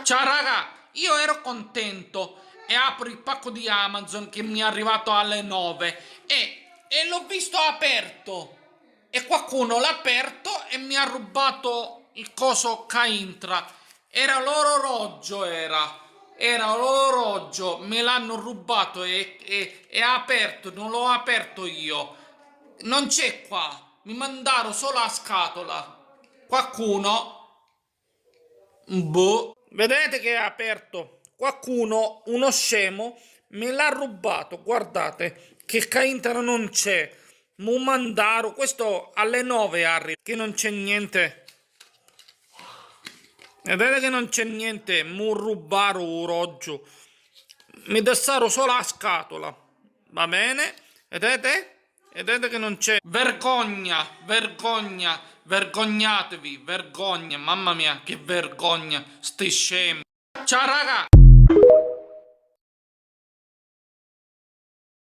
Ciao raga, io ero contento e apro il pacco di Amazon che mi è arrivato alle 9 e l'ho visto aperto e qualcuno l'ha aperto e mi ha rubato il coso Caintra. Era l'orologio, era l'orologio, me l'hanno rubato e è aperto, non l'ho aperto io. Non c'è qua, mi mandarono solo la scatola. Qualcuno boh. Vedete che è aperto? Qualcuno, uno scemo, me l'ha rubato. Guardate che Caintaro non c'è. Mumandaro, questo alle 9 arriva, che non c'è niente. Vedete che non c'è niente. Mu rubaro orologio. Mi dessero solo la scatola. Va bene? Vedete? Vedete che non c'è. Vergogna, vergogna, vergognatevi, vergogna. Mamma mia, che vergogna. Sti scemi. Ciao raga.